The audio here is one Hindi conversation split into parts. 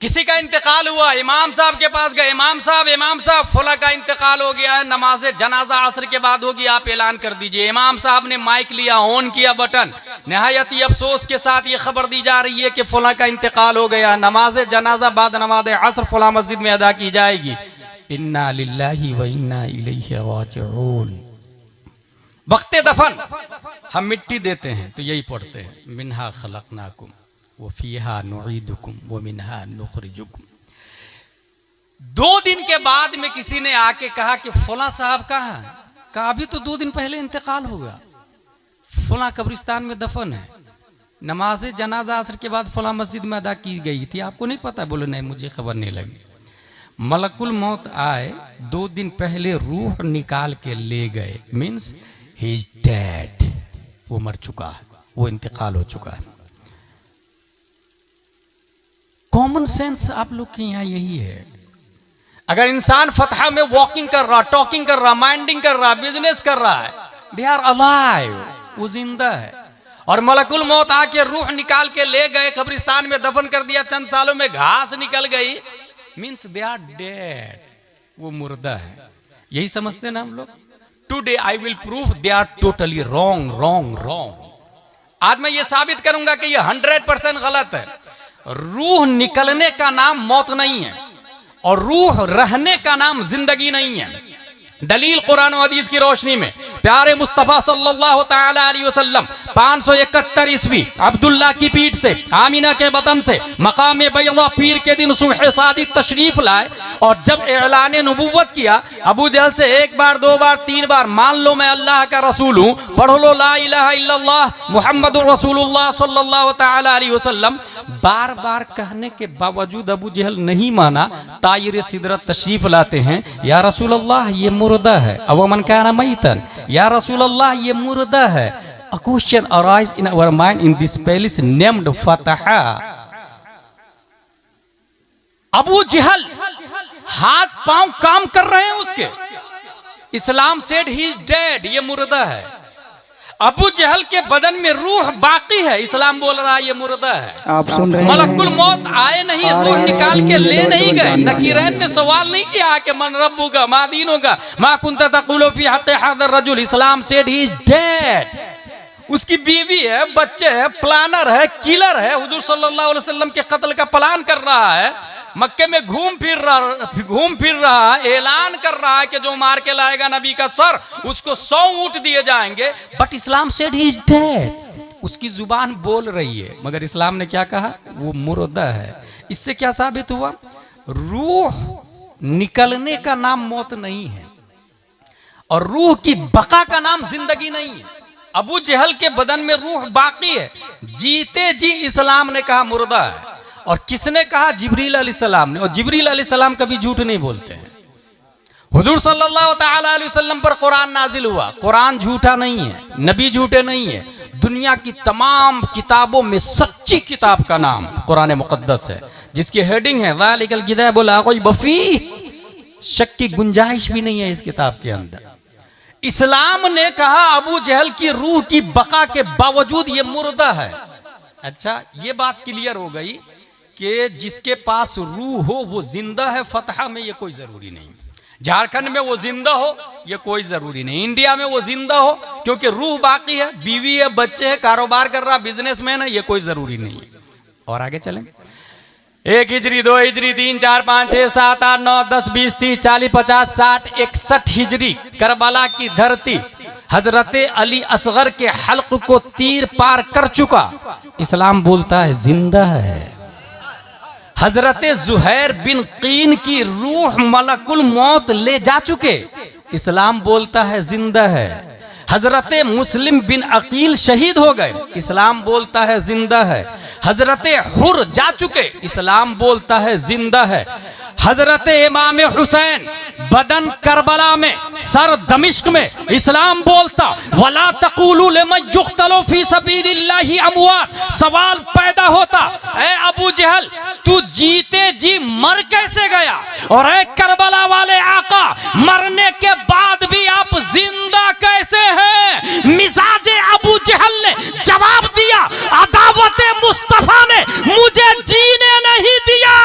किसी का इंतकाल हुआ, इमाम साहब के पास गए, इमाम साहब फला का इंतकाल हो गया है, नमाज जनाजा असर के बाद होगी, आप ऐलान कर दीजिए। इमाम साहब ने माइक लिया, ऑन किया बटन, निहायत ही अफसोस के साथ ये खबर दी जा रही है कि फला का इंतकाल हो गया, नमाज जनाजा बाद नमाज असर फला मस्जिद में अदा की जाएगी। इन्ना लिल्लाहि व इन्ना इलैहि राजिऊन। वक्ते दफन हम मिट्टी देते हैं तो यही पढ़ते हैं, मिन्हा खलकनाकुम व फीहा नुईदुकुम व मिन्हा नुखरिजुकुम। 2 दिन के बाद में किसी ने आके कहा कि फला साहब कहाँ है? कहा अभी तो 2 दिन पहले इंतकाल हो गया, फला कब्रिस्तान में दफन है, नमाज जनाजा असर के बाद फला मस्जिद में अदा की गई थी, आपको नहीं पता? बोले नहीं, मुझे खबर नहीं लगी। मलकुल मौत आए, 2 दिन पहले रूह निकाल के ले गए, मीन्स ही इज डेड, वो मर चुका है, वो इंतकाल हो चुका है। कॉमन सेंस आप लोग के यहाँ यही है। अगर इंसान फतहा में वॉकिंग कर रहा, टॉकिंग कर रहा, माइंडिंग कर रहा, बिजनेस कर रहा है, दे आर अलाइव, वो जिंदा है। और मलकुल मौत आके रूह निकाल के ले गए, कब्रिस्तान में दफन कर दिया, चंद सालों में घास निकल गई, मीन्स दे आर डेड, वो मुर्दा है। यही समझते हैं ना हम लोग। Today I will prove they are totally wrong wrong wrong. आज मैं ये साबित करूंगा कि ये 100% गलत है। रूह निकलने का नाम मौत नहीं है और रूह रहने का नाम जिंदगी नहीं है। दलील कुरान और हदीस की रोशनी में प्यारे मुस्तफा सल्लल्लाहु तआला अलैहि वसल्लम 571 ईस्वी अब्दुल्ला की पीठ से, आमिना के बतन से मकाम बैदा पीर के दिन सुबह सादिक तशरीफ लाए और जब ऐलान नबुव्वत किया, अबू जहल से 1 बार 2 बार 3 बार मान लो मैं अल्लाह का रसूल हूँ, पढ़ लो ला इलाहा इल्लल्लाह मुहम्मदुर रसूलुल्लाह सल्लल्लाहु तआला अलैहि वसल्लम, बार बार कहने के बावजूद अबू जहल नहीं माना। तायरे सिदरत तशरीफ लाते हैं, या रसूलल्लाह ये मुर्दा है, अवमन काना मैतन, या रसूलल्लाह ये मुर्दा है। A question arise in our mind in this palace named Fataha. Abu जहल हाथ पांव काम कर रहे हैं उसके, इस्लाम सेड ही इज डेड, ये मुर्दा है। अबू जहल के बदन में रूह बाकी है, इस्लाम बोल रहा है ये मुर्दा है। आप सुन रहे हैं? मलकुल मौत आए नहीं, रूह निकाल के ले नहीं गए। नकीरैन ने सवाल नहीं किया कि मन रब्बुका मा दीनुका मा कुंता तक़ूलु फी हक़्क़ि हाज़ा रजुल, इस्लाम सेड ही इज डेड। उसकी बीवी है, बच्चे है, प्लानर है, किलर है, हुजूर सल्लल्लाहु अलैहि वसल्लम के कत्ल का प्लान कर रहा है, मक्के में घूम फिर रहा है, ऐलान कर रहा है कि जो मार के लाएगा नबी का सर उसको 100 ऊंट दिए जाएंगे। But Islam said he is dead. उसकी जुबान बोल रही है मगर इस्लाम ने क्या कहा? वो मुर्दा है। इससे क्या साबित हुआ? रूह निकलने का नाम मौत नहीं है और रूह की बका का नाम जिंदगी नहीं है। अबू जहल के बदन में रूह बाकी है, जीते जी इस्लाम ने कहा मुर्दा है। और किसने कहा? जिब्रील अलैहिस्सलाम ने। और जिब्रील अलैहिस्सलाम कभी झूठ नहीं बोलते हैं। हुजूर सल्लल्लाहु तआला अलैहि वसल्लम पर कुरान नाजिल हुआ, कुरान झूठा नहीं है, नबी झूठे नहीं है। दुनिया की तमाम किताबों में सच्ची किताब का नाम कुरान मुकद्दस है, जिसकी हेडिंग है ज़ालिकल किताबु ला रैब फीह। शक की गुंजाइश भी नहीं है इस किताब के अंदर। इस्लाम ने कहा अबू जहल की रूह की बका के बावजूद ये मुर्दा है। अच्छा, ये बात क्लियर हो गई कि जिसके पास रूह हो वो जिंदा है। फतहा में ये कोई जरूरी नहीं, झारखंड में वो जिंदा हो ये कोई जरूरी नहीं, इंडिया में वो जिंदा हो क्योंकि रूह बाकी है, बीवी है, बच्चे है, कारोबार कर रहा, बिजनेसमैन है, ये कोई जरूरी नहीं है। और आगे चलें। 1 हिजरी 2 हिजरी 3 4 5 6 7 8 9 10 20 30 40 50 60 61 हिजरी करबला की धरती हजरत अली असगर के हल्क को तीर पार कर चुका। इस्लाम बोलता है जिंदा है। हजरत जुहैर बिन कीन की रूह मलकुल मौत ले जा चुके, इस्लाम बोलता है जिंदा है। हजरत मुस्लिम बिन अकील शहीद हो गए, इस्लाम बोलता है जिंदा है। हजरत हुर जा चुके, इस्लाम बोलता है जिंदा है। हजरत इमाम हुसैन बदन करबला में, सर दमिश्क में, इस्लाम बोलता वला तक़ूलू लिमन युक़्तलू फी सबीलिल्लाहि अमवात। सवाल पैदा होता, ए अबू जहल तू जीते जी मर कैसे गया? और ए करबला वाले आका, मरने के बाद भी आप जिंदा कैसे हैं? मिजाजे अबू जहल ने जवाब दिया, अदावते मुस्तफा ने मुझे जीने नहीं दिया,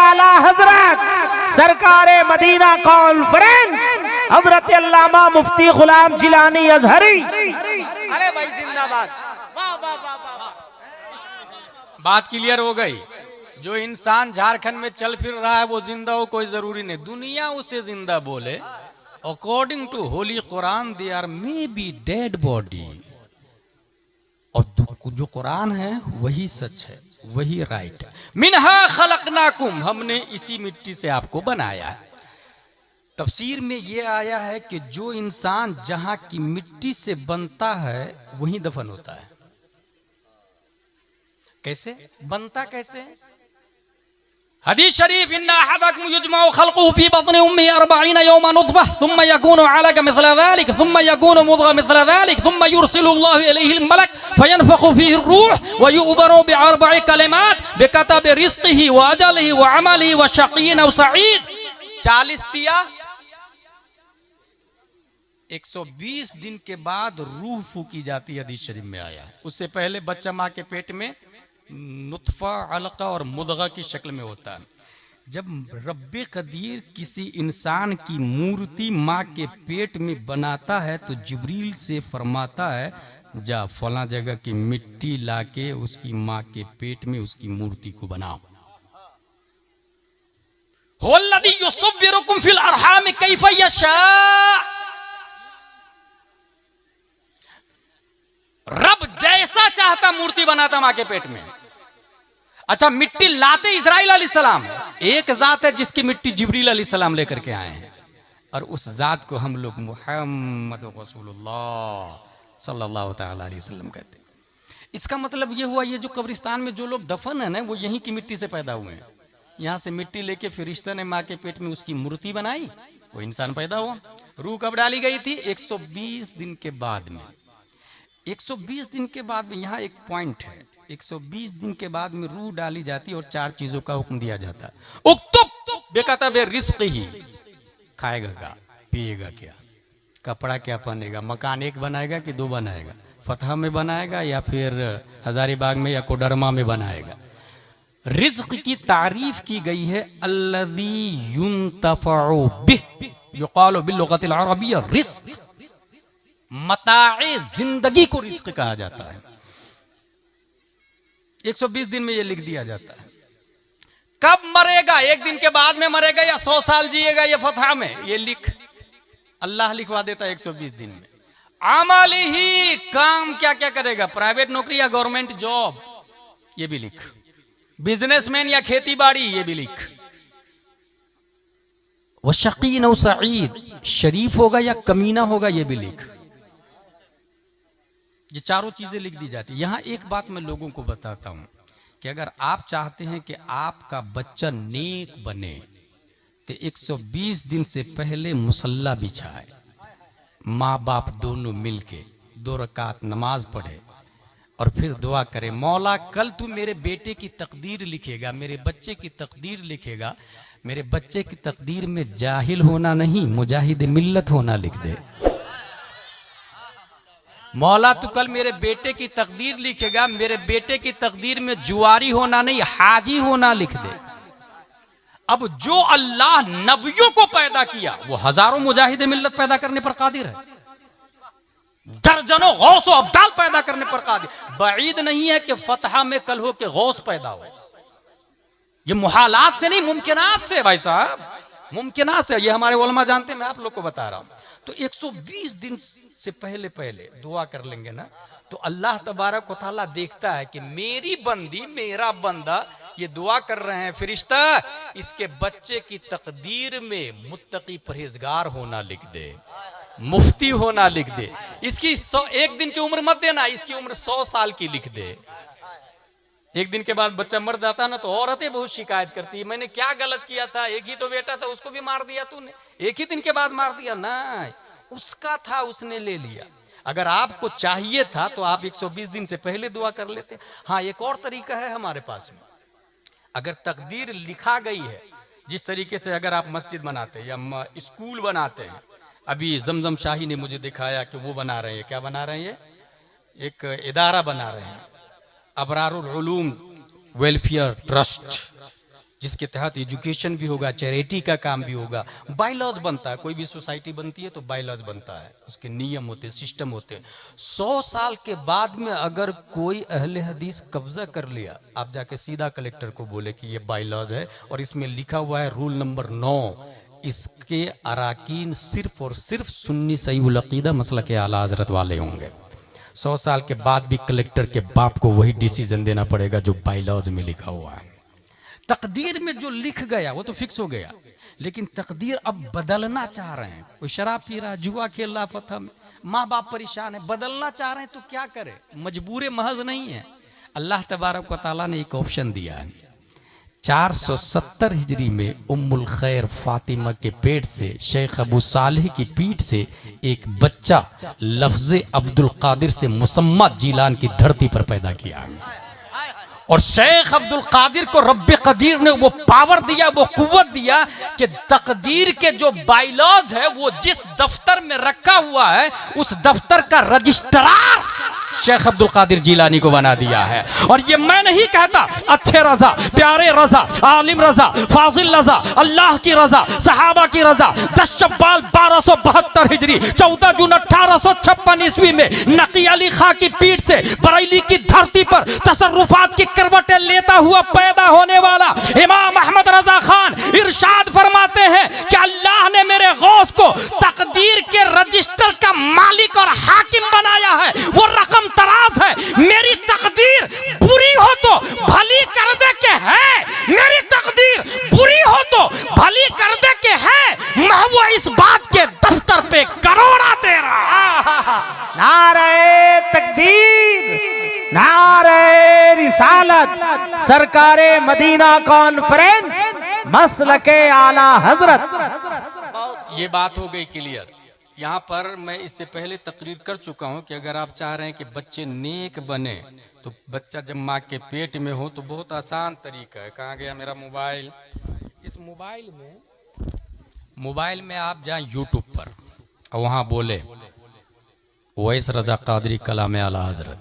आला हजरत सरकार मदीना कॉन्फ्रेंस हजरत अल्लामा मुफ्ती गुलाम जिलानी अजहरी। अरे भाई जिंदाबाद, वाह वाह वाह वाह। बात क्लियर हो गई। जो इंसान झारखंड में चल फिर रहा है वो जिंदा हो कोई जरूरी नहीं, दुनिया उसे जिंदा बोले। According to holy Quran they are may be dead body. और जो कुरान है वही सच है, वही राइट है। मिनहा खलकनाकुम, हमने इसी मिट्टी से आपको बनाया है। तफसीर में ये आया है कि जो इंसान जहां की मिट्टी से बनता है वहीं दफन होता है। कैसे बनता, कैसे? हदीस शरीफ, इन्ना अहदकुम युजमउ खल्कुहु फी बत्नि उम्मिही 40 यौमन नुतफह थुम्मा यकूनु अलका मिस्ला ज़ालिक थुम्मा यकूनु मुद्ग़ह मिस्ला ज़ालिक थुम्मा युरसिलु अल्लाहु इलैहि अल-मलक फयनफखु फीहि ar-रूह व यु'बरू बिअरबइ कलिमात बिकतबि रिज़्क़िही व अजलिही व अमलिही व शक़िय्युन अव सईद। 40 तिया 120 दिन के बाद रूह फूकी जाती है, हदीस शरीफ में आया है। उससे पहले बच्चा माँ के पेट में नुतफा, अलका और मुद्गा की शक्ल में होता है। जब रब्बे कदीर किसी इंसान की मूर्ति माँ के पेट में बनाता है तो जिब्रील से फरमाता है जा फला जगह की मिट्टी लाके उसकी माँ के पेट में उसकी मूर्ति को बनाओ। हुवल्लज़ी युसव्विरुकुम फिल अरहाम कैफ़ यशा। रब जैसा चाहता मूर्ति बनाता मां के पेट में। अच्छा, मिट्टी लाते इस्राइल अलैहिस्सलाम, एक जात है जिसकी मिट्टी जिब्रील अलैहिस्सलाम लेकर के आए हैं, और उस जात को हम लोग मुहम्मद रसूलुल्लाह सल्लल्लाहु तआला अलैहि वसल्लम कहते हैं। इसका मतलब ये हुआ, ये जो कब्रिस्तान में जो लोग दफन है ना वो यहीं की मिट्टी से पैदा हुए हैं। यहाँ से मिट्टी लेके फरिश्ता ने माँ के पेट में उसकी मूर्ति बनाई, वो इंसान पैदा हुआ। रूह कब डाली गई थी? 120 दिन के बाद में। 120 दिन के बाद में यहाँ एक पॉइंट है, 120 दिन के बाद में रूह डाली जाती और 4 चीजों का हुक्म दिया जाता है। उक्तुब बेकतबे रिज़्क़िही, खाएगा क्या, पिएगा क्या, कपड़ा क्या पहनेगा, मकान एक बनाएगा कि 2 बनाएगा, फतह में बनाएगा या फिर हजारीबाग में या कोडरमा में बनाएगा। रिज़्क़ की तारीफ की गई है, अल्लज़ी युंतफ़उ बिह युक़ालु बिल्लुग़तिल अरबिय्या रिज़्क़। मताए जिंदगी को रिज़्क़ कहा जाता है। 120 दिन में ये लिख दिया जाता है। कब मरेगा, 1 दिन के बाद में मरेगा या 100 साल जिएगा, ये फतह में ये लिख, अल्लाह लिखवा देता है 120 दिन में। आमाली ही, काम क्या क्या करेगा, प्राइवेट नौकरी या गवर्नमेंट जॉब, ये भी लिख। बिजनेसमैन या खेती बाड़ी, ये भी लिख। वह शकीन और सईद, शरीफ होगा या कमीना होगा, ये भी लिख। ये 4 चीजें लिख दी जाती है। यहां एक बात मैं लोगों को बताता हूं कि अगर आप चाहते हैं कि आपका बच्चा नेक बने तो 120 दिन से पहले मुसल्ला बिछाए, माँ बाप दोनों मिलके 2 रकात नमाज पढ़े और फिर दुआ करे, मौला कल तू मेरे बेटे की तकदीर लिखेगा, मेरे बच्चे की तकदीर लिखेगा, मेरे बच्चे की तकदीर में जाहिल होना नहीं मुजाहिद मिल्लत होना लिख दे। मौला तू कल मेरे बेटे की तकदीर लिखेगा, मेरे बेटे की तकदीर में जुआरी होना नहीं हाजी होना लिख दे। अब जो अल्लाह नबियों को पैदा किया वो हजारों मुजाहिद मिल्लत पैदा करने पर कादिर है, दर्जनों गौस और अब्दाल पैदा करने पर कादिर। बईद नहीं है कि फतहा में कल हो के गौस पैदा हो, ये मुहालात से नहीं मुमकिनात से भाई साहब, मुमकिनात से। ये हमारे उलमा जानते हैं, मैं आप लोग को बता रहा हूं। तो 120 दिन से पहले दुआ कर लेंगे ना तो अल्लाह तबारक व तआला देखता है कि मेरी बंदी, मेरा बंदा ये दुआ कर रहे हैं फरिश्ता, इसके बच्चे की तकदीर में मुत्तकी परहेजगार होना लिख दे, मुफ्ती होना लिख दे। इसकी 1 दिन की उम्र मत देना, इसकी उम्र 100 साल की लिख दे। 1 दिन के बाद बच्चा मर जाता ना तो औरतें बहुत शिकायत करती है, मैंने क्या गलत किया था, एक ही तो बेटा था, उसको भी मार दिया तूने, 1 ही दिन के बाद मार दिया। ना, उसका था, उसने ले लिया। अगर आपको चाहिए था तो आप 120 दिन से पहले दुआ कर लेते। हाँ, एक और तरीका है हमारे पास में, अगर तकदीर लिखा गई है, जिस तरीके से अगर आप मस्जिद बनाते हैं या स्कूल बनाते हैं, अभी जमजम शाही ने मुझे दिखाया कि वो बना रहे हैं, क्या बना रहे हैं, एक इदारा बना रहे हैं, अबरारुल उलूम वेलफेयर ट्रस्ट, जिसके तहत एजुकेशन भी होगा, चैरिटी का काम भी होगा, बायलॉज बनता है। कोई भी सोसाइटी बनती है तो बायलॉज बनता है, उसके नियम होते, सिस्टम होते। 100 साल के बाद में अगर कोई अहले हदीस कब्जा कर लिया, आप जाके सीधा कलेक्टर को बोले कि ये बायलॉज है और इसमें लिखा हुआ है रूल नंबर 9, इसके अराकीन सिर्फ और सिर्फ सुन्नी सहीउल अकीदा मसलक आला हजरत वाले होंगे। 100 साल के बाद भी कलेक्टर के बाप को वही डिसीजन देना पड़ेगा जो बायलॉज में लिखा हुआ है। तकदीर में जो लिख गया वो तो फिक्स हो गया, लेकिन तकदीर अब बदलना चाह रहे हैं। कोई शराब पी रहा है, जुआ खेल रहा, फतह में माँ बाप परेशान है, बदलना चाह रहे हैं तो क्या करे, मजबूर महज नहीं है। अल्लाह तबारक व तआला ने एक ऑप्शन दिया है। 470 हिजरी में उम्मुल खैर फातिमा के पेट से, शेख अबू सालेह की पीठ से एक बच्चा लफ्ज़े अब्दुल कादिर से मुसम्मा जीलान की धरती पर पैदा किया। और शेख अब्दुल कादिर को रब्बे कदीर ने वो पावर दिया, वो कुव्वत दिया कि तकदीर के जो बायलॉज है वो जिस दफ्तर में रखा हुआ है उस दफ्तर का रजिस्ट्रार शेख अब्दुल कादिर जिलानी को बना दिया है। और ये मैं नहीं कहता, अच्छे रजा, प्यारे रजा, आलिम रजा, फाजिल रजा, अल्लाह की रजा, सहाबा की रजा। 10 शव्वाल 1272 हिजरी 14 जून 1856 ईस्वी में नकी अली खां की पीठ से बरेली की धरती पर तसर्रुफात की करवटें लेता हुआ पैदा होने वाला इमाम अहमद रजा खान इरशाद फरमाते हैं कि अल्लाह ने मेरे गौस को तकदीर के रजिस्टर का मालिक और हाकिम बनाया है। वो रकम तराज है। मेरी तकदीर बुरी हो तो भली कर दे के है, मेरी तकदीर बुरी हो तो भली कर दे के है। मैं वो इस बात के दफ्तर पे करोड़ा तेरा। नारे तकदीर, नारे रिसालत, सरकारे मदीना कॉन्फ्रेंस, मसलके आला हजरत। ये बात हो गई क्लियर। यहाँ पर मैं इससे पहले तकरीर कर चुका हूँ कि अगर आप चाह रहे हैं कि बच्चे नेक बने तो बच्चा जब माँ के पेट में हो तो बहुत आसान तरीका है। कहाँ गया मेरा मोबाइल? इस मोबाइल में आप जाएं यूट्यूब पर और वहाँ बोले वैस रजा कादरी कलाम आला हजरत,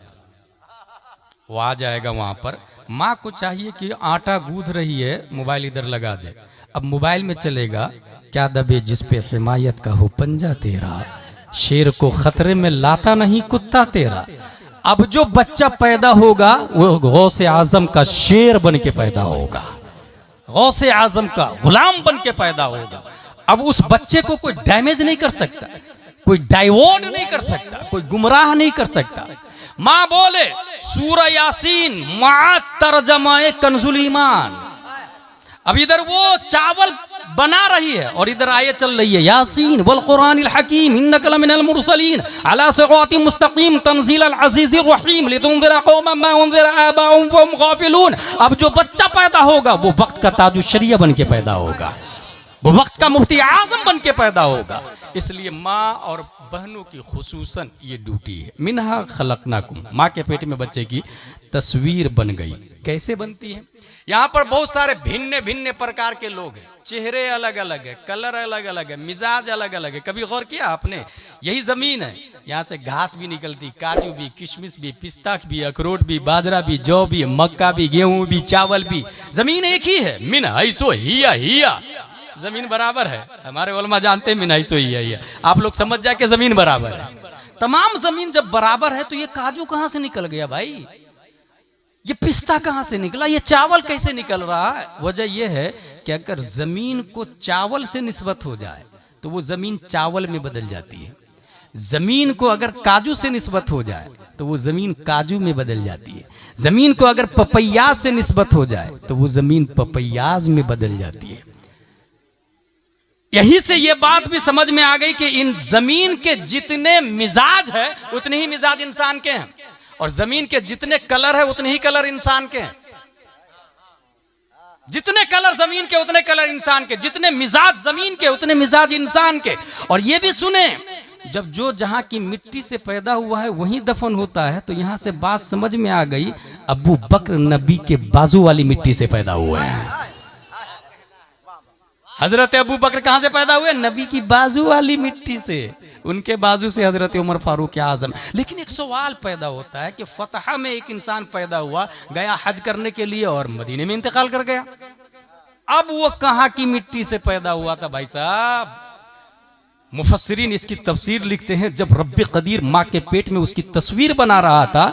वो आ जाएगा वहाँ पर। माँ को चाहिए कि आटा गूंथ रही है, मोबाइल इधर लगा दे। अब मोबाइल में चलेगा, क्या दबे जिस पे हिमायत का हो पंजा तेरा, शेर को खतरे में लाता नहीं कुत्ता तेरा। अब जो बच्चा पैदा होगा वो गौसे आजम का शेर बन के पैदा होगा, गौसे आजम का गुलाम बन के पैदा होगा। अब उस बच्चे को कोई डैमेज नहीं कर सकता, कोई डाइवर्ट नहीं कर सकता, कोई गुमराह नहीं कर सकता। माँ बोले सूरह यासीन मा तर्जमाए कंजुल ईमान। अब इधर वो चावल बना रही है और इधर आयत चल रही है यासीन वल कुरानिल हकीम इन्नका लमिनल मुरसलीन अला सिरातिम मुस्तकीम तंजीलल अजीजिर रहीम लितुनज़िरा कौमन मा उनज़िरा आबाउहुम फहुम गाफिलून। अब जो बच्चा पैदा होगा वो वक्त का ताजुल शरिया बन के पैदा होगा, वो वक्त का मुफ्ती आजम बन के पैदा होगा। इसलिए माँ और बहनों की खुसूसन ये ड्यूटी है। मिनहा खलकनाकुम, माँ के पेट में बच्चे की तस्वीर बन गई। कैसे बनती है? यहाँ पर बहुत सारे भिन्न भिन्न प्रकार के लोग हैं, चेहरे अलग अलग है, कलर अलग अलग है, मिजाज अलग अलग है। कभी गौर किया आपने? यही जमीन है, यहाँ से घास भी निकलती, काजू भी, किशमिश भी, पिस्ता भी, अखरोट भी, बाजरा भी, जौ भी, मक्का भी, गेहूं भी, चावल भी। जमीन एक ही है। मिन हैसो हिया हिया, जमीन बराबर है। हमारे उलमा जानते हैं मिन हैसो हिया हिया। आप लोग समझ जाए कि जमीन बराबर है। तमाम जमीन जब बराबर है तो ये काजू कहाँ से निकल गया भाई? ये पिस्ता कहाँ से निकला? ये चावल कैसे निकल रहा है? वजह यह है कि अगर जमीन को चावल से निस्बत हो जाए तो वो जमीन चावल में बदल जाती है। जमीन को अगर काजू से निस्बत हो जाए तो वो जमीन काजू में बदल जाती है। जमीन को अगर पपैयाज से निस्बत हो जाए तो वो जमीन पपैयाज में बदल जाती है। यही से ये बात भी समझ में आ गई कि इन जमीन के जितने मिजाज है उतने ही मिजाज इंसान के हैं, और जमीन के जितने कलर है उतने ही कलर इंसान के हैं। जितने कलर जमीन के उतने कलर इंसान के, जितने मिजाज जमीन के उतने मिजाज इंसान के। और ये भी सुने, जब जो जहां की मिट्टी से पैदा हुआ है वहीं दफन होता है, तो यहां से बात समझ में आ गई, अबू बकर नबी के बाजू वाली मिट्टी से पैदा हुए हैं। हजरत अबू बकर कहां से पैदा हुए? नबी की बाजू वाली मिट्टी से। उनके बाजू से हजरत उमर फारूक आजम। लेकिन एक सवाल पैदा होता है कि फतह में एक इंसान पैदा हुआ, गया हज करने के लिए और मदीने में इंतकाल कर गया। अब वो कहां की मिट्टी से पैदा हुआ था भाई साहब? मुफस्सिरीन इसकी तफसीर लिखते हैं, जब रब्बे कदीर माँ के पेट में उसकी तस्वीर बना रहा था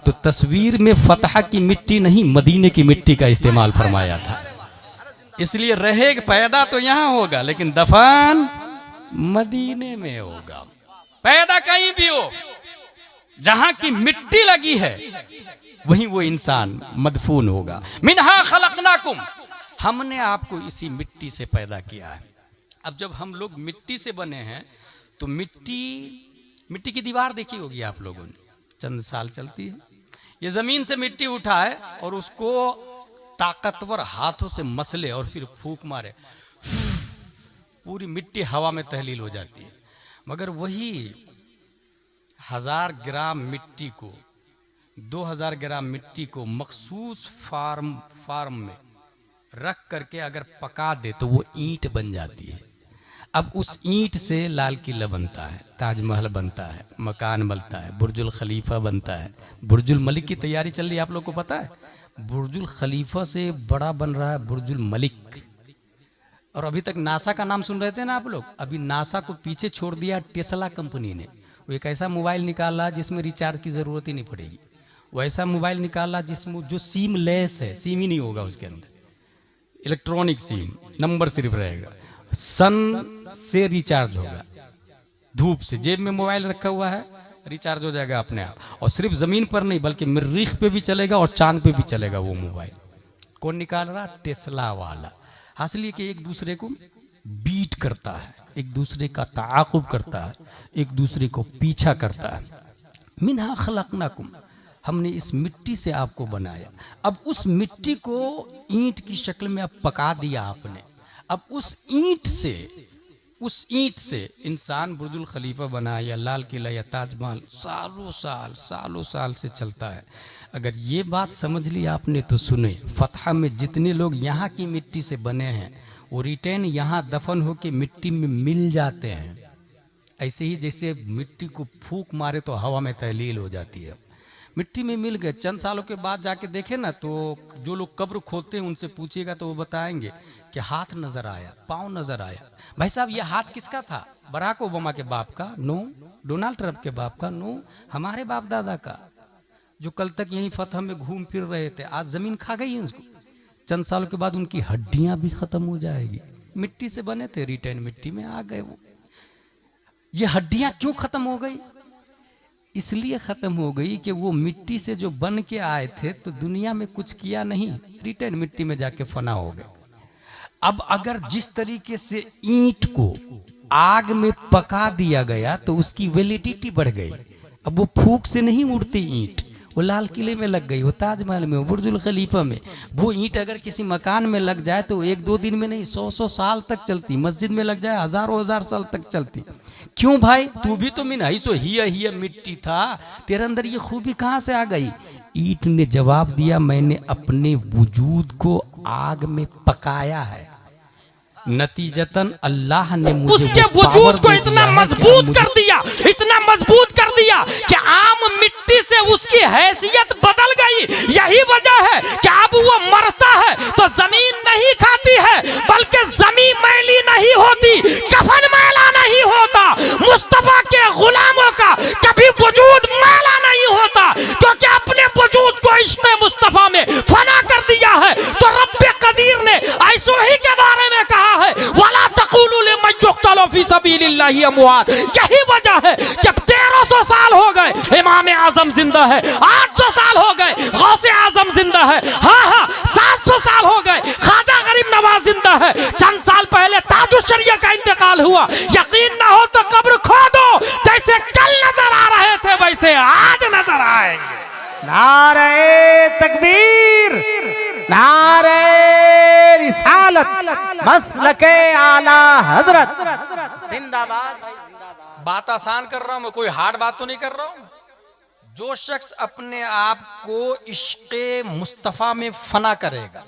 तो तस्वीर में फतह की मिट्टी नहीं मदीने की मिट्टी का इस्तेमाल फरमाया था। इसलिए रहे पैदा तो यहां होगा लेकिन दफन मदीने में होगा। पैदा कहीं भी हो, जहां की मिट्टी लगी है वहीं वो इंसान मदफून होगा। मिनहा खलकनाकुम, हमने आपको इसी मिट्टी से पैदा किया है। अब जब हम लोग मिट्टी से बने हैं तो मिट्टी की दीवार देखी होगी आप लोगों ने, चंद साल चलती है। ये जमीन से मिट्टी उठाए और उसको ताकतवर हाथों से मसले और फिर फूंक मारे, पूरी मिट्टी हवा में तहलील हो जाती है। मगर वही 1000 ग्राम मिट्टी को, 2000 ग्राम मिट्टी को मखसूस फार्म में रख करके अगर पका दे तो वो ईंट बन जाती है। अब उस ईंट से लाल किला बनता है, ताजमहल बनता है, मकान बनता है, बुर्जुल खलीफा बनता है। बुर्जुल मलिक की तैयारी चल रही है, आप लोग को पता है? बुर्जुल खलीफा से बड़ा बन रहा है बुर्जुल मलिक। और अभी तक नासा का नाम सुन रहे थे ना आप लोग, अभी नासा को पीछे छोड़ दिया टेस्ला कंपनी ने। वो एक ऐसा मोबाइल निकाला जिसमें रिचार्ज की जरूरत ही नहीं पड़ेगी, वैसा मोबाइल निकाला जिसमें जो सिम लेस है, सिम ही नहीं होगा उसके अंदर, इलेक्ट्रॉनिक सिम, नंबर सिर्फ रहेगा, सन से रिचार्ज होगा, धूप से जेब में मोबाइल रखा हुआ है, रिचार्ज हो जाएगा अपने आप। और सिर्फ जमीन पर नहीं बल्कि मरीख पे भी चलेगा और चांद पे भी चलेगा वो मोबाइल। कौन निकाल रहा? टेस्ला वाला। हासिल ये कि एक दूसरे को बीट करता है, एक दूसरे का ताक़ुब करता है, एक दूसरे को पीछा करता है। मिन्हा खलकनाकुम, हमने इस मिट्टी से आपको बनाया। अब उस मिट्टी को ईंट की शक्ल में अब पका दिया आपने। अब उस ईंट से इंसान बुर्जुल खलीफा बना या लाल किला या ताजमहल सालों साल से चलता है। अगर ये बात समझ ली आपने तो सुने, फतह में जितने लोग यहाँ की मिट्टी से बने हैं वो रिटर्न यहाँ दफन होके मिट्टी में मिल जाते हैं। ऐसे ही जैसे मिट्टी को फूंक मारे तो हवा में तहलील हो जाती है, मिट्टी में मिल गए। चंद सालों के बाद जाके देखे ना तो जो लोग कब्र खोदते हैं उनसे पूछिएगा तो वो बताएंगे कि हाथ नजर आया, पाँव नजर आया। भाई साहब ये हाथ किसका था? बराक ओबामा के बाप का? नो। डोनाल्ड ट्रंप के बाप का? नो। हमारे बाप दादा का, जो कल तक यहीं फतह में घूम फिर रहे थे। आज जमीन खा गई है उसको। चंद सालों के बाद उनकी हड्डियां भी खत्म हो जाएगी। मिट्टी से बने थे, रिटर्न मिट्टी में आ गए वो। ये हड्डियां क्यों खत्म हो गई? इसलिए खत्म हो गई कि वो मिट्टी से जो बन के आए थे तो दुनिया में कुछ किया नहीं, रिटर्न मिट्टी में जाके फना हो गए। अब अगर जिस तरीके से ईंट को आग में पका दिया गया तो उसकी वैलिडिटी बढ़ गई। अब वो फूंक से नहीं उड़ती ईंट, वो लाल किले में लग गई, वो ताजमहल में, वो बुर्जुल खलीफा में। वो ईंट अगर किसी मकान में लग जाए तो 1-2 दिन में नहीं, 100 साल तक चलती। मस्जिद में लग जाए हजारों साल तक चलती। क्यों भाई? तू भी तो मिन ही सो ही मिट्टी था, तेरे अंदर ये खूबी कहां से आ गई? ईंट ने जवाब दिया, मैंने अपने वजूद को आग में पकाया है, नतीजतन अल्लाह ने मुझे उसके वजूद को इतना मजबूत कर दिया, इतना मजबूत कर दिया कि आम मिट्टी से उसकी हैसियत बदल गई। यही वजह है कि अब वो मरता है तो जमीन नहीं खाती है, बल्कि जमीन मैली नहीं होती, कफन मैला नहीं होता। मुस्तफा के गुलामों का कभी वजूद मैला नहीं होता, क्योंकि अपने वजूद को इश्क़ मुस्तफा में फना कर दिया है। तो रब्बे कदीर ने ऐसो ही के बारे में कहा है, वला तक़ूलू लिमन युक़्तलू फी सबीलिल्लाहि अमवात। यही वजह है कि 1300 साल हो गए इमाम आजम जिंदा है, 800 साल हो गए गौसे आजम जिंदा है, हाँ 700 साल हो गए ख्वाजा गरीब नवाज जिंदा है। चंद साल पहले ताजुश शरिया का इंतकाल हुआ। यकीन ना हो तो कब्र खोदो, जैसे कल नजर आ रहे थे वैसे आज नजर आएंगे। नारे तकबीर, नारे रिसालत, मसलके आला हजरत जिंदाबाद। बात आसान कर रहा हूं मैं, कोई हार्ड बात तो नहीं कर रहा हूं। जो शख्स अपने आप को इश्क़े मुस्तफ़ा में फना करेगा,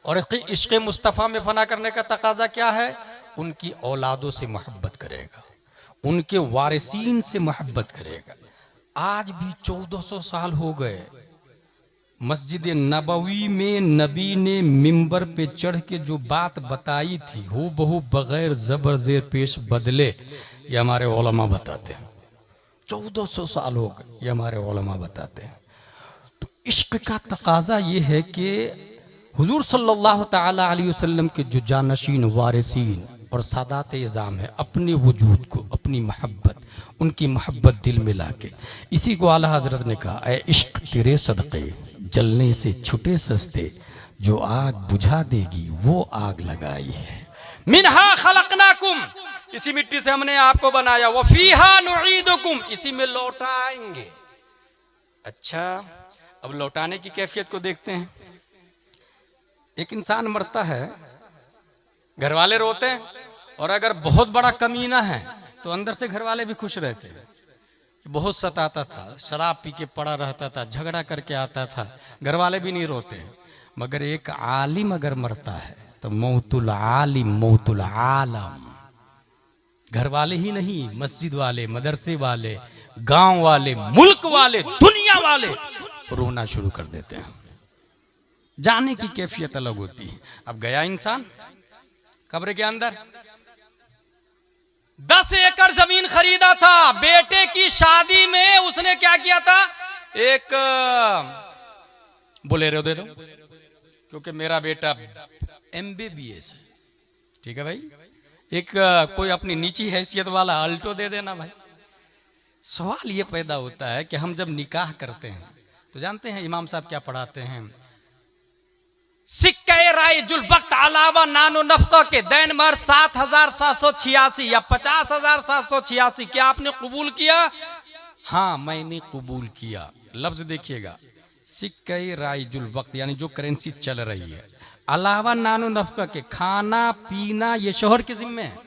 और इश्क़े मुस्तफ़ा में फना करने का तकाजा क्या है? उनकी औलादों से मोहब्बत करेगा, उनके वारिसीन से मोहब्बत करेगा। आज भी 1400 साल हो गए, मस्जिद नबवी में नबी ने मिंबर पे चढ़ के जो बात बताई थी हो बहु बगैर जबर जेर पेश बदले, ये हमारे उलमा बताते हैं। 1400 साल हो गए, ये हमारे उलमा बताते हैं। तो इश्क का तकाजा ये है कि हुजूर सल्लल्लाहु ताला अलैहि वसल्लम के जो जानशीन वारिसीन और सादात इज़ाम है, अपने वजूद को, अपनी मोहब्बत, उनकी मोहब्बत दिल में लाके, इसी को आला हजरत ने कहा, ऐ इश्क तेरे सदक़े जलने से छुटे सस्ते, जो आग बुझा देगी वो आग लगाई है। मिनहा खलकनाकुम, इसी मिट्टी से हमने आपको बनाया, वफीहा नुईदुकुम, इसी में लौटाएंगे। अच्छा, अब लौटाने की कैफियत को देखते हैं। एक इंसान मरता है, घर वाले रोते हैं, और अगर बहुत बड़ा कमीना है तो अंदर से घर वाले भी खुश रहते हैं। बहुत सताता था, शराब पी के पड़ा रहता था, झगड़ा करके आता था, घर वाले भी नहीं रोते हैं। मगर एक आलिम अगर मरता है तो मौतुल आलिम मौतुल आलम, घर वाले ही नहीं, मस्जिद वाले, मदरसे वाले, गांव वाले, मुल्क वाले, दुनिया वाले रोना शुरू कर देते हैं। जाने की कैफियत अलग होती है। अब गया इंसान कब्र के अंदर, 10 एकड़ जमीन खरीदा था, बेटे की शादी में उसने क्या किया था, एक बोलेरो दे दो क्योंकि मेरा बेटा MBBS है, ठीक है भाई, एक कोई अपनी नीची हैसियत वाला अल्टो दे देना भाई। सवाल ये पैदा होता है कि हम जब निकाह करते हैं तो जानते हैं इमाम साहब क्या पढ़ाते हैं, सिक्के राइजुल वक्त अलावा नानो नफका के दैन मर 7,786 या 50,786, क्या आपने कबूल किया? हाँ मैंने कबूल किया। लफ्ज देखिएगा, सिक्के राइजुल वक्त यानी जो करेंसी चल रही है, अलावा नानो नफका के, खाना पीना ये शौहर के जिम्मे है,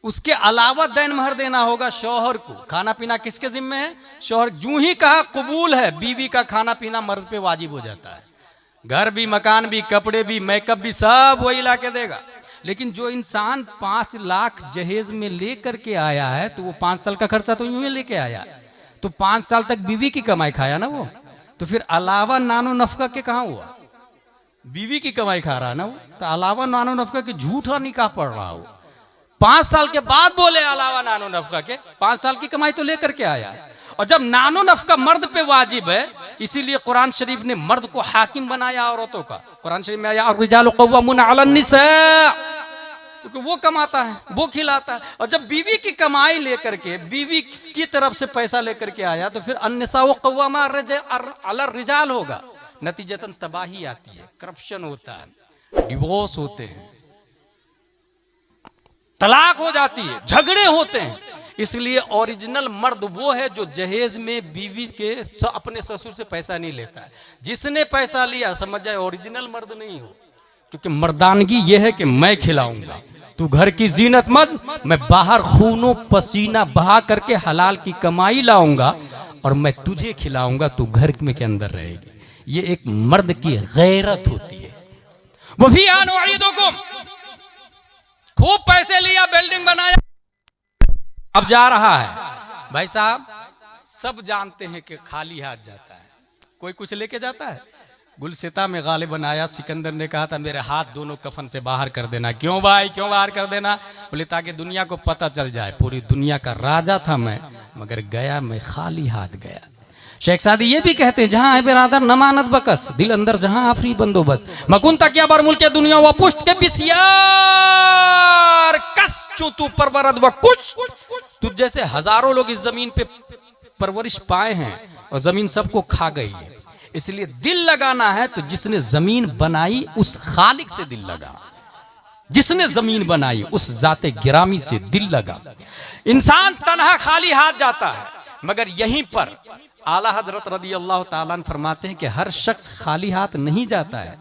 उसके अलावा दैन महर देना होगा शौहर को। खाना पीना किसके जिम्मे है? शौहर। जूं ही कहा कबूल है, बीवी का खाना पीना मर्द पे वाजिब हो जाता है। घर भी, मकान भी, कपड़े भी, मेकअप भी, सब वही ला के देगा। लेकिन जो इंसान 5 लाख जहेज में लेकर के आया है तो वो 5 साल का खर्चा तो यूं ही लेके आया, तो 5 साल तक बीवी की कमाई खाया ना वो, तो फिर अलावा नानो नफका के कहाँ हुआ? बीवी की कमाई खा रहा है ना वो, तो अलावा नानो नफका के झूठा निकाह पड़ रहा हो। 5 साल के बाद बोले अलावा नानो नफका के, 5 साल की कमाई तो लेकर के आया है। और जब नानो नफका मर्द पे वाजिब है, इसीलिए कुरान शरीफ ने मर्द को हाकिम बनाया औरतों का। कुरान शरीफ में आया अर्रिजालु क़व्वामूना अलन निसा, क्योंकि वो कमाता है, वो खिलाता है। और जब बीवी की कमाई लेकर के, बीवी की तरफ से पैसा लेकर के आया, तो फिर अन्निसा व क़व्वामा अला रिजाल होगा। नतीजतन तबाही आती है, करप्शन होता है, डिवोर्स होते हैं, तलाक हो जाती है, झगड़े होते हैं। इसलिए ओरिजिनल मर्द वो है जो जहेज में बीवी के अपने ससुर से पैसा नहीं लेता है। जिसने पैसा लिया समझ जाए ओरिजिनल मर्द नहीं हो, क्योंकि मर्दानगी ये है कि मैं खिलाऊंगा, तू घर की जीनत मत, मैं बाहर खूनो पसीना बहा करके हलाल की कमाई लाऊंगा और मैं तुझे खिलाऊंगा, तू घर में के अंदर रहेगी। ये एक मर्द की गैरत होती है। वो भी खूब पैसे लिया, बिल्डिंग बनाया, अब जा रहा है। भाई साहब सब जानते हैं कि खाली हाथ जाता है, कोई कुछ लेके जाता है। गुलसिता में गालिब बनाया, सिकंदर ने कहा था मेरे हाथ दोनों कफन से बाहर कर देना। क्यों भाई, क्यों बाहर कर देना? बोले ताकि दुनिया को पता चल जाए पूरी दुनिया का राजा था मैं, मगर गया मैं खाली हाथ गया। शेख सादी ये भी कहते हैं जहां है बिरादर नमानत बकस, दिल अंदर जहां आफरी बंदोबस्त, मकुन तक या बरमुल के दुनिया व पुष्ट के बिसियार कस चूतू परवरद व कुछ। तुझ जैसे हजारों लोग इस जमीन पे परवरिश पाए हैं और जमीन सबको खा गई है। इसलिए दिल लगाना है तो जिसने जमीन बनाई उस खालिक से दिल लगा, जिसने जमीन बनाई उस जाते गिरामी से दिल लगा। इंसान तन्हा खाली हाथ जाता है, मगर यहीं पर आला हजरत रदी अल्लाह ताला फरमाते हैं कि हर शख्स खाली हाथ नहीं जाता है।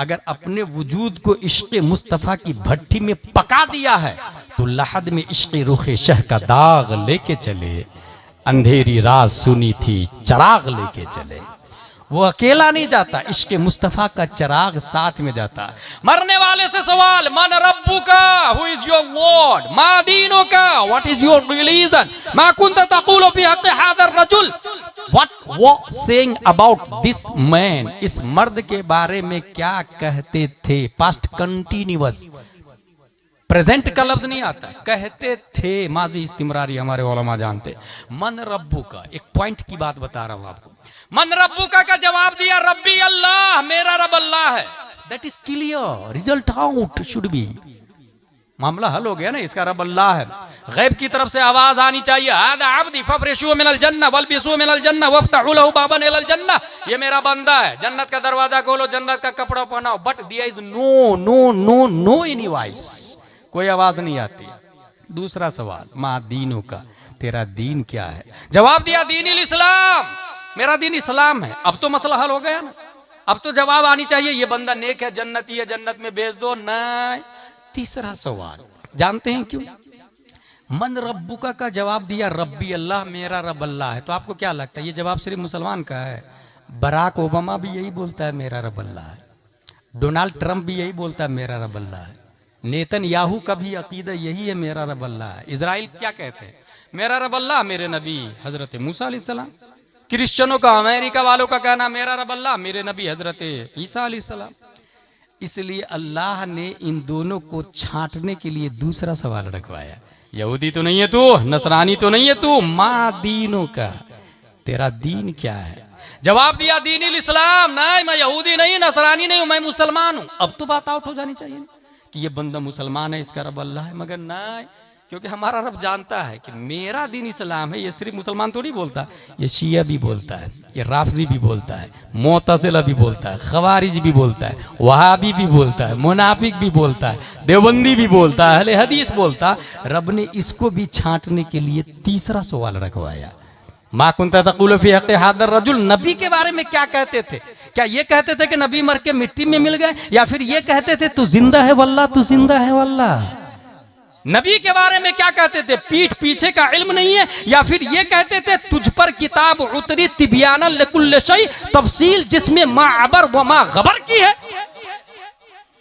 अगर अपने वजूद को इश्क़ मुस्तफ़ा की भट्टी में पका दिया है तो लहद में इश्क़ रुखे शह का दाग लेके चले, अंधेरी रात सुनी थी चराग लेके चले। वो अकेला नहीं जाता, इश्क़ मुस्तफ़ा का चराग साथ में जाता। मरने वाले से सवाल, मन रब्बुका, हु इज योर लॉर्ड, मा दीनुका, व्हाट इज योर रिलीजन, मा कुंत तक़ूलु फी हक़्क़ि हाज़ा रजुल, वो सेइंग अबाउट दिस मैन, इस मर्द के बारे में क्या कहते थे। पास्ट कंटिन्यूअस, प्रेजेंट का लफ्ज नहीं आता, कहते थे, माजी इस्तिमरारी हमारे उलमा जानते। मन रब्बू का, एक पॉइंट की बात बता रहा हूं आपको। मन रब्बू का जवाब दिया रब्बी अल्लाह, मेरा रब अल्लाह है। That is clear, result out should be, मामला हल हो गया ना, इसका रब अल्लाह है। गैब की तरफ से आवाज आनी चाहिए, हादा अब्दी फफरिशू मिनल जन्नह वल्बिसू मिनल जन्नह वफ्तहू लहू बाबन इलल जन्नह, ये मेरा बंदा है, जन्नत का दरवाजा खोलो, जन्नत का कपड़ा पहनाओ। But there is no no no no any voice, कोई आवाज नहीं आती। दूसरा सवाल, मा दीनों का, तेरा दीन क्या है। जवाब दिया दीनिल इस्लाम, मेरा दीन इस्लाम है। अब तो मसला हल हो गया ना, अब तो जवाब आनी चाहिए, ये बंदा नेक है, जन्नती है, जन्नत में भेज दो। नहीं, तीसरा सवाल जानते हैं क्यों। मन रब्बुका का जवाब दिया रब्बी अल्लाह, मेरा रब अल्लाह है। तो आपको क्या लगता है ये जवाब सिर्फ मुसलमान का है। बराक ओबामा भी यही बोलता है मेरा रब अल्लाह है, डोनाल्ड ट्रंप भी यही बोलता है मेरा रब अल्लाह है, नेतन याहू का भी अकीदा यही है मेरा रब अल्लाह है। इजराइल क्या कहते हैं, मेरा रब अल्लाह, मेरे नबी हजरत मूसा अलैहिस्सलाम। क्रिश्चियनों का, अमेरिका वालों का कहना मेरा रब अल्लाह, मेरे नबी हजरत ईसा अलैहिस्सलाम। इसलिए अल्लाह ने इन दोनों को छांटने के लिए दूसरा सवाल रखवाया, यहूदी तो नहीं है तू, नसरानी तो नहीं है तू, माँ दीनों का, तेरा दीन क्या है। जवाब दिया दीनिल इस्लाम, नहीं मैं यहूदी नहीं, नसरानी नहीं हूं, मैं मुसलमान हूं। अब तो बात आउट हो जानी चाहिए कि ये बंदा मुसलमान है, इसका रब अल्लाह है। मगर नहीं, क्योंकि हमारा रब जानता है कि मेरा दीन इस्लाम है। ये सिर्फ मुसलमान थोड़ी बोलता, ये शिया भी बोलता है, ये राफजी भी बोलता है, मुअतज़िला भी बोलता है, खवारिज भी बोलता है, वहाबी भी बोलता है, मुनाफिक भी बोलता है, देवबंदी भी बोलता है, अहले हदीस बोलता है। रब ने इसको भी छांटने के लिए तीसरा सवाल रखवाया, मा कुन्ता तक़ूलु फ़ी हक़्क़ि हाज़ा रजुल, नबी के बारे में क्या कहते थे। क्या ये कहते थे कि नबी मर के मिट्टी में मिल गए, या फिर ये कहते थे तू जिंदा है वल्लाह, तू जिंदा है वल्लाह। नबी के बारे में क्या कहते थे, पीठ पीछे का इल्म नहीं है, या फिर ये कहते थे तुझ पर किताब उतरी तिबियानन लिकुल्लि शै, तफसील जिसमें मा अबर व मा गबर की है।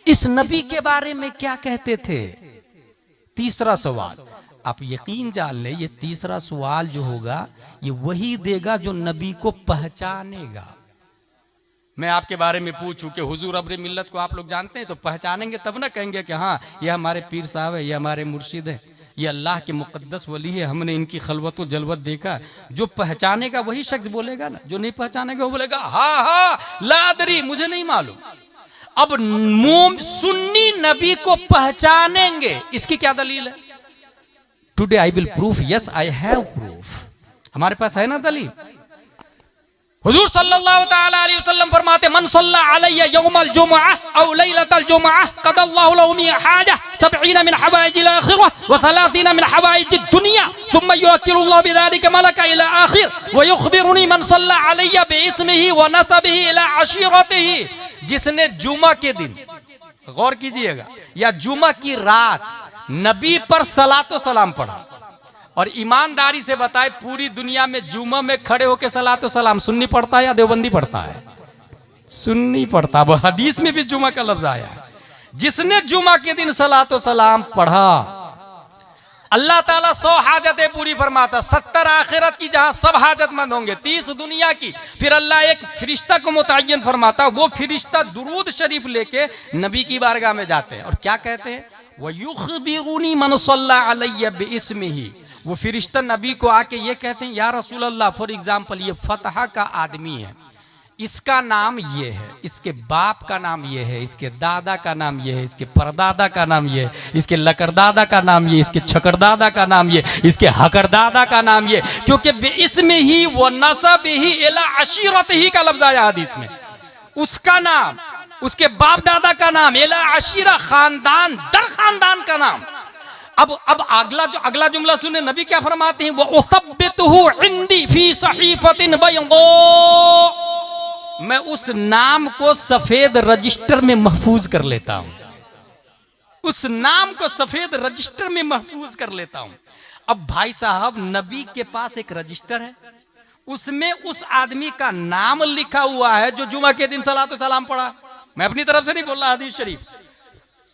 इस नबी के बारे में क्या कहते थे। तीसरा सवाल, आप यकीन जान ले, ये तीसरा सवाल जो होगा ये वही देगा जो नबी को पहचानेगा। मैं आपके बारे में पूछूं कि हुजूर अब्र मिल्लत को आप लोग जानते हैं, तो पहचानेंगे तब ना कहेंगे कि हाँ ये हमारे पीर साहब है, ये हमारे मुर्शिद है, ये अल्लाह के मुकद्दस वली है, हमने इनकी खलवत व जलवत देखा। जो पहचानेगा वही शख्स बोलेगा ना, जो नहीं पहचानेगा वो बोलेगा हाँ हाँ लादरी, मुझे नहीं मालूम। अब सुन्नी नबी को पहचानेंगे, इसकी क्या दलील है। Today I will proof, yes I have proof, हमारे पास है ना दलील। हुजूर सल्लल्लाहु तआला अलैहि वसल्लम फरमाते, मन सल्ला अलैया यौमल जुमअह औ लैलतल जुमअह क़दल्लाहु लहु मिन हाजा 70 मिन हवाइजिल आखिरह व 30 मिन हवाइजिद दुनिया थुम्मा युअक्किलुल्लाहु बिज़ालिका मलका इला आखिर व युखबिरुनी मन सल्ला अलैया बिइस्मिही व नसबिही इला अशीरतिही। जिसने जुमा के दिन, गौर कीजिएगा, या जुमा की रात नबी पर सलातो सलाम पढ़ा, और ईमानदारी से बताए पूरी दुनिया में जुमा में खड़े होकर सलातो सलाम सुन्नी पढ़ता है या देवबंदी पढ़ता है, सुन्नी पढ़ता। वो हदीस में भी जुमा का लफ्ज आया है। जिसने जुमा के दिन सलातो सलाम पढ़ा, अल्लाह ताला 100 हाजतें पूरी फरमाता, 70 आखिरत की जहां सब हाजतमंद होंगे, 30 दुनिया की। फिर अल्लाह एक फरिश्ता को मुतय्यन फरमाता, वो फरिश्ता दुरूद शरीफ लेके नबी की बारगाह में जाते हैं और क्या कहते हैं, वयुखबिरुनी मन सल्ला अलैया बिइस्मिही। वो फरिश्ता नबी को आके ये कहते हैं, या रसूल अल्लाह, फॉर एग्जाम्पल ये फतहा का आदमी है, इसका नाम ये है, इसके बाप का नाम ये है, इसके दादा का नाम ये है, इसके परदादा का नाम ये है, इसके लकड़दादा का नाम ये, इसके छकड़दादा का नाम ये, इसके हकरदादा का नाम ये, क्योंकि इसमें ही वो नसब ही इला अशीरत ही का लफ्ज आया हदीस में। उसका नाम, उसके बाप दादा का नाम, इला अशीरा, खानदान दर खानदान का नाम। अब अगला जुमला सुने, नबी क्या फरमाते हैं, वो उसब्बितहु इंदी फी सहीफतिन बैदा, मैं उस नाम को सफेद रजिस्टर में महफूज कर लेता हूं, उस नाम को सफेद रजिस्टर में महफूज कर लेता हूं। अब भाई साहब, नबी के पास एक रजिस्टर है, उसमें उस आदमी का नाम लिखा हुआ है जो जुमा के दिन सलातो सलाम पढ़ा। मैं अपनी तरफ से नहीं बोल रहा, हदीस शरीफ,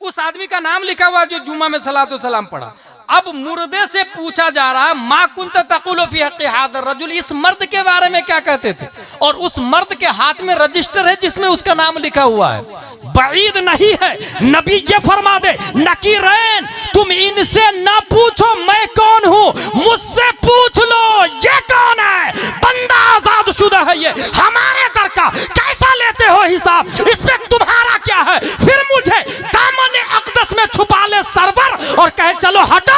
उस आदमी का नाम लिखा हुआ जो जुमा में सलातो सलाम पढ़ा। अब मुर्दे से पूछा जा रहा है मा कुंत तकुलु फी हक़्क़ि हाज़ा रजुल, इस मर्द के बारे में क्या कहते थे, और उस मर्द के हाथ में रजिस्टर है जिसमें उसका नाम लिखा हुआ है। बाईद नहीं है, नबी ये फरमा दे नकीरैन, तुम इनसे ना पूछो मैं कौन हूं, मुझसे पूछ लो ये कौन है, बंदा आजाद शुदा है ये, हमारे दर का कैसा लेते हो हिसाब, इस पे तुम्हारा क्या है। फिर मुझे दामन अक़दस में छुपा ले सरवर और कहे चलो हटो,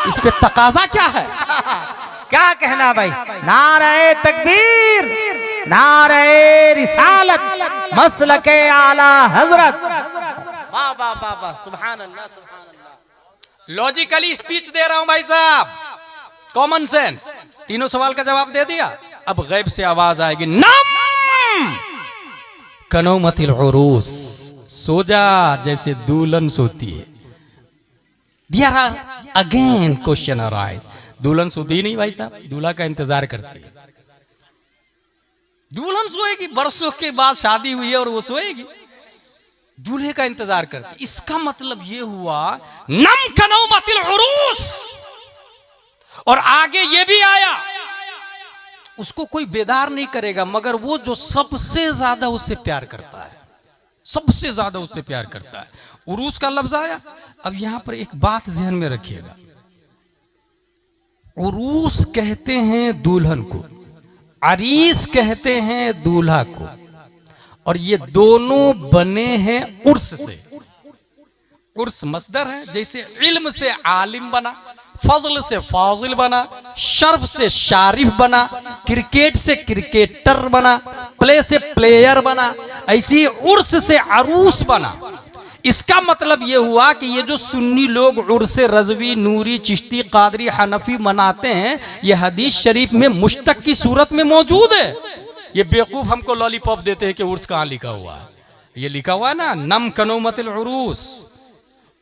इस पे तकाजा क्या है। क्या कहना भाई, नारे तकबीर, नारे रिसालत, मसलके आला हजरत। वाह वाह वाह वाह, सुभान अल्लाह सुभान अल्लाह। लॉजिकली स्पीच दे रहा हूं भाई साहब, कॉमन सेंस। तीनों सवाल का जवाब दे दिया, अब गैब से आवाज आएगी नम कनौमतिल उरूस, सो जा जैसे दुल्हन सोती है। There are again question arise, दुल्हन सोती नहीं भाई साहब, दूल्हा का इंतजार करती है। दुल्हन सोएगी, बरसों के बाद शादी हुई है और वो सोएगी, दूल्हे का इंतजार करती। इसका मतलब ये हुआ नम कनौमतिल उरूस। और आगे ये भी आया, उसको कोई बेदार नहीं करेगा मगर वो जो सबसे ज्यादा उससे प्यार करता है, सबसे ज्यादा उससे प्यार करता है। उरूस का लफ्ज आया। अब यहां पर एक बात ध्यान में रखिएगा, उरूस कहते हैं दुल्हन को, अरीस कहते हैं दूल्हा को, और ये दोनों बने हैं उर्स से। उर्स मस्दर है, जैसे इल्म से आलिम बना, फजल से फाजिल बना, शर्फ से शारिफ बना, क्रिकेट से क्रिकेटर बना, प्ले से प्लेयर बना, ऐसी उर्स से अरूस बना। इसका मतलब यह हुआ कि ये जो सुन्नी लोग उर्स रज़वी, नूरी, चिश्ती, कादरी, हनफी मनाते हैं, ये हदीस शरीफ में मुश्तक की सूरत में मौजूद है। ये बेवकूफ हमको लॉलीपॉप देते हैं कि उर्स कहाँ लिखा हुआ है। ये लिखा हुआ है ना, नम कनौमतिल उरूस।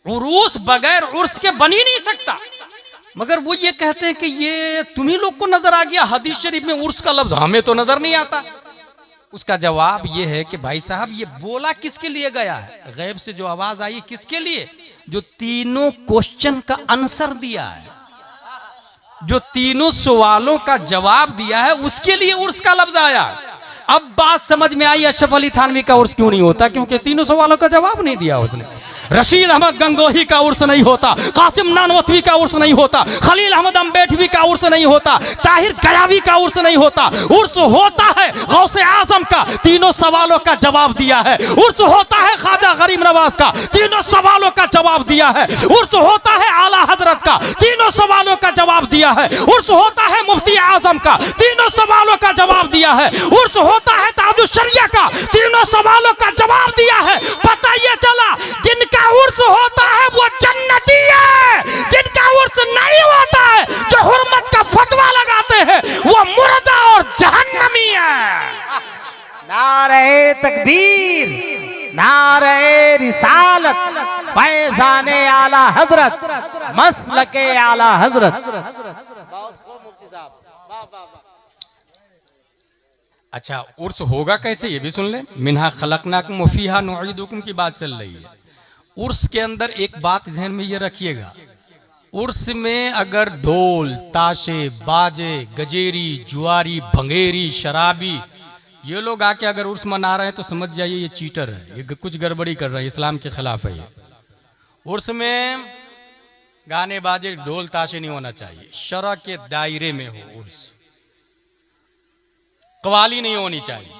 उरूस बगैर उर्स के बन ही नहीं सकता, मगर वो ये कहते हैं कि ये तुम्ही लोग को नजर आ गया हदीस शरीफ में उर्स का लफ्ज, हमें तो नजर नहीं आता। उसका जवाब ये है कि भाई साहब ये बोला किसके लिए गया है, गैब से जो आवाज आई किसके लिए, जो तीनों क्वेश्चन का आंसर दिया है, जो तीनों सवालों का जवाब दिया है, उसके लिए उर्स का लफ्ज आया। अब बात समझ में आई अशरफ अली थानवी का उर्स क्यों नहीं होता, क्योंकि तीनों सवालों का जवाब नहीं दिया उसने। रशीद अहमद गंगोही का उर्स नहीं होता, कासिम नानवतवी का उर्स नहीं होता, खलील अहमद अम्बेडवी का उर्स नहीं होता, ताहिर गयावी का उर्स नहीं होता। उर्स होता है गौसे आजम का, तीनों सवालों का जवाब दिया है। उर्स होता है ख्वाजा गरीब नवाज का, तीनों सवालों का जवाब दिया है। उर्स होता है आला हजरत का, तीनों सवालों का जवाब दिया है। उर्स होता है मुफ्ती आजम का, तीनों सवालों का जवाब दिया है। उर्स होता है ताजुश शरिया का, तीनों सवालों का जवाब दिया है। पता ये चला जिनका उर्स होता है वो जन्नती है, जिनका उर्स नहीं होता है, जो हुर्मत का फतवा लगाते हैं, वो मुर्दा और जहन्नमी है। नारे तकबीर, नारे रिसालत, फैज़ाने आला हजरत, मसलके आला हजरत। बहुत खूब मुफ्ती साहब, वाह वाह वाह। अच्छा, उर्स होगा कैसे ये भी सुन ले। मिन्हा खलकनाकुम व फीहा नुईदुकुम की बात चल रही है। उर्स के अंदर एक बात ध्यान में ये रखिएगा, उर्स में अगर ढोल, ताशे, बाजे, गजेरी, जुआरी, भंगेरी, शराबी, ये लोग आके अगर उर्स मना रहे हैं तो समझ जाइए ये चीटर है, ये कुछ गड़बड़ी कर रहा है, इस्लाम के खिलाफ है ये। उर्स में गाने बाजे, ढोल, ताशे नहीं होना चाहिए, शरअ के दायरे में हो उर्स, कवाली नहीं होनी चाहिए।